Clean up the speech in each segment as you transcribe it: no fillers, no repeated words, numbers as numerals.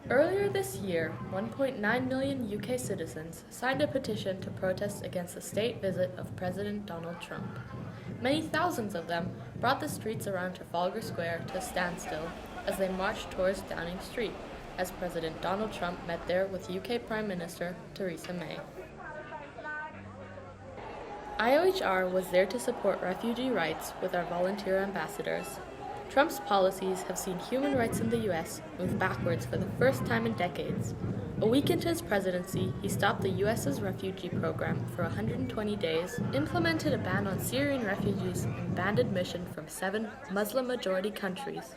Earlier this year, 1.9 million UK citizens signed a petition to protest against the state visit of President Donald Trump. Many thousands of them brought the streets around Trafalgar Square to a standstill as they marched towards Downing Street, as President Donald Trump met there with UK Prime Minister Theresa May. IOHR was there to support refugee rights with our volunteer ambassadors. Trump's policies have seen human rights in the US move backwards for the first time in decades. A week into his presidency, he stopped the US's refugee program for 120 days, implemented a ban on Syrian refugees, and banned admission from 7 Muslim-majority countries.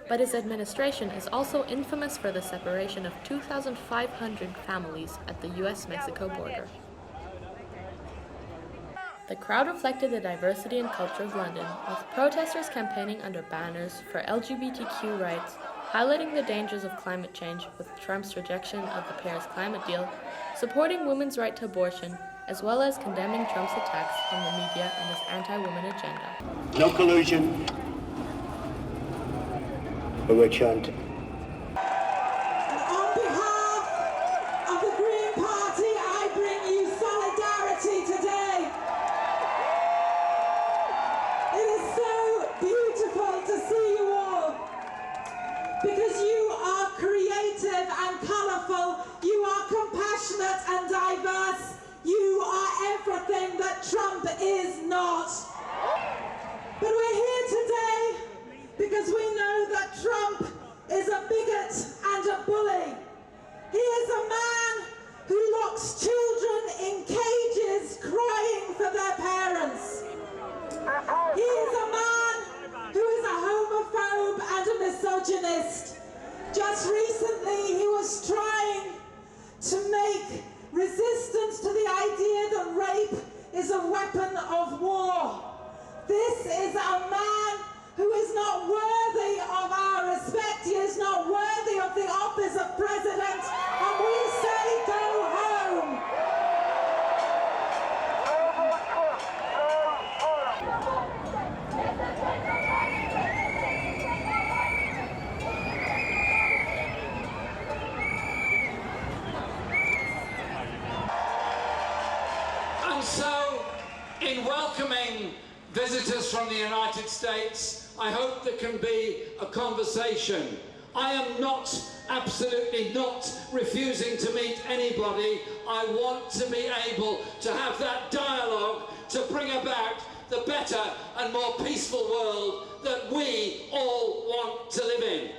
But his administration is also infamous for the separation of 2,500 families at the US-Mexico border. The crowd reflected the diversity and culture of London, with protesters campaigning under banners for LGBTQ rights, highlighting the dangers of climate change with Trump's rejection of the Paris climate deal, supporting women's right to abortion, as well as condemning Trump's attacks on the media and his anti-woman agenda. No collusion. A witch hunt. On behalf of the Green Party, I bring you solidarity today. It is so beautiful to see you all, because you are creative and colourful, you are compassionate and diverse, you are everything that Trump is not. But we're here today because we know that Trump is a bigot and a bully. He is a man who locks children in cages crying for their parents. He is a man who is a homophobe and a misogynist. Just recently he was trying to make resistance to the idea that rape is a weapon of war. This is a man who is not worthy of our respect. He is not worthy of the office of president, and we say go home. And so, in welcoming visitors from the United States, I hope there can be a conversation. I am not, absolutely not, refusing to meet anybody. I want to be able to have that dialogue to bring about the better and more peaceful world that we all want to live in.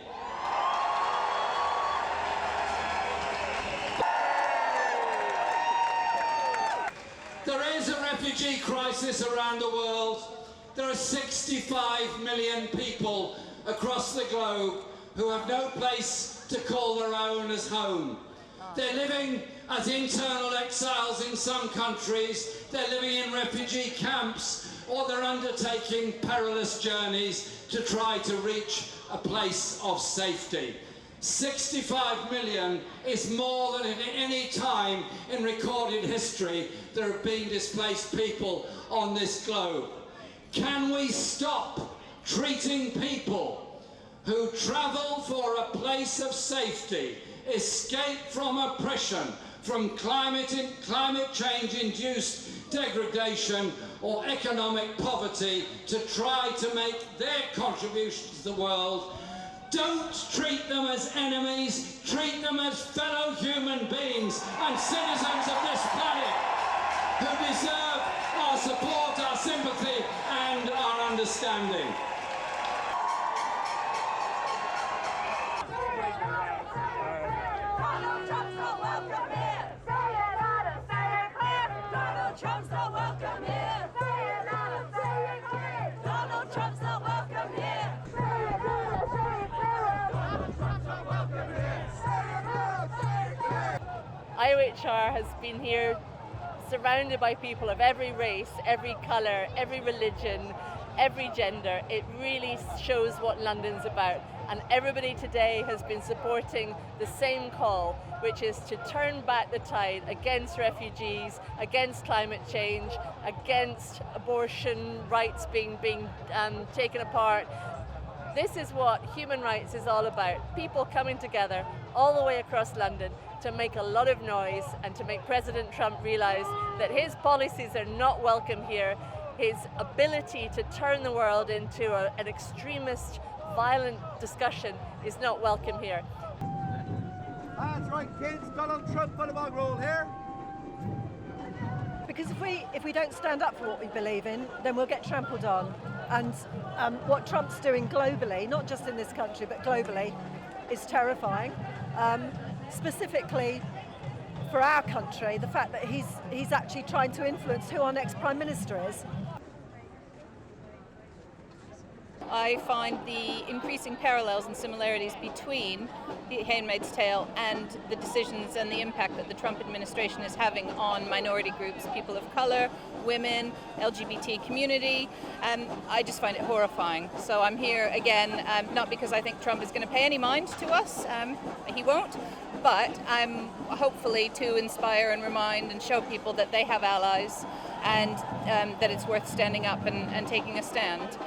There is a refugee crisis around the world. There are 65 million people across the globe who have no place to call their own as home. They're living as internal exiles in some countries, they're living in refugee camps, or they're undertaking perilous journeys to try to reach a place of safety. 65 million is more than at any time in recorded history there have been displaced people on this globe. Can we stop treating people who travel for a place of safety, escape from oppression, from climate change-induced degradation or economic poverty to try to make their contribution to the world? Don't treat them as enemies, treat them as fellow human beings and citizens of this planet who deserve our support, our sympathy and our understanding. Donald Trump's not welcome here. Say it loud and say it clear. Donald Trump's not welcome here. Say it loud and say it clear. Donald Trump's not welcome here. Say it loud and say it clear. Donald Trump's not welcome here. Say it loud and say it clear. IOHR has been here surrounded by people of every race, every colour, every religion, every gender. It really shows what London's about. And everybody today has been supporting the same call, which is to turn back the tide against refugees, against climate change, against abortion rights being taken apart. This is what human rights is all about. People coming together all the way across London to make a lot of noise and to make President Trump realize that his policies are not welcome here. His ability to turn the world into an extremist, violent discussion is not welcome here. That's right, kids. Donald Trump got a bog roll here. Because if we don't stand up for what we believe in, then we'll get trampled on. And what Trump's doing globally, not just in this country, but globally, is terrifying. Specifically for our country, the fact that he's actually trying to influence who our next Prime Minister is. I find the increasing parallels and similarities between The Handmaid's Tale and the decisions and the impact that the Trump administration is having on minority groups, people of color, women, LGBT community. I just find it horrifying. So I'm here again, not because I think Trump is going to pay any mind to us, he won't, but hopefully to inspire and remind and show people that they have allies and that it's worth standing up and taking a stand.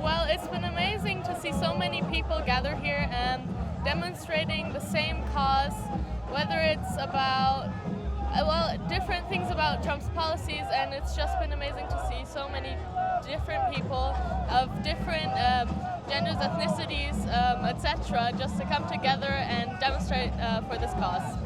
Well, it's been amazing to see so many people gather here and demonstrating the same cause, whether it's about, different things about Trump's policies, and it's just been amazing to see so many different people of different genders, ethnicities, etc., just to come together and demonstrate for this cause.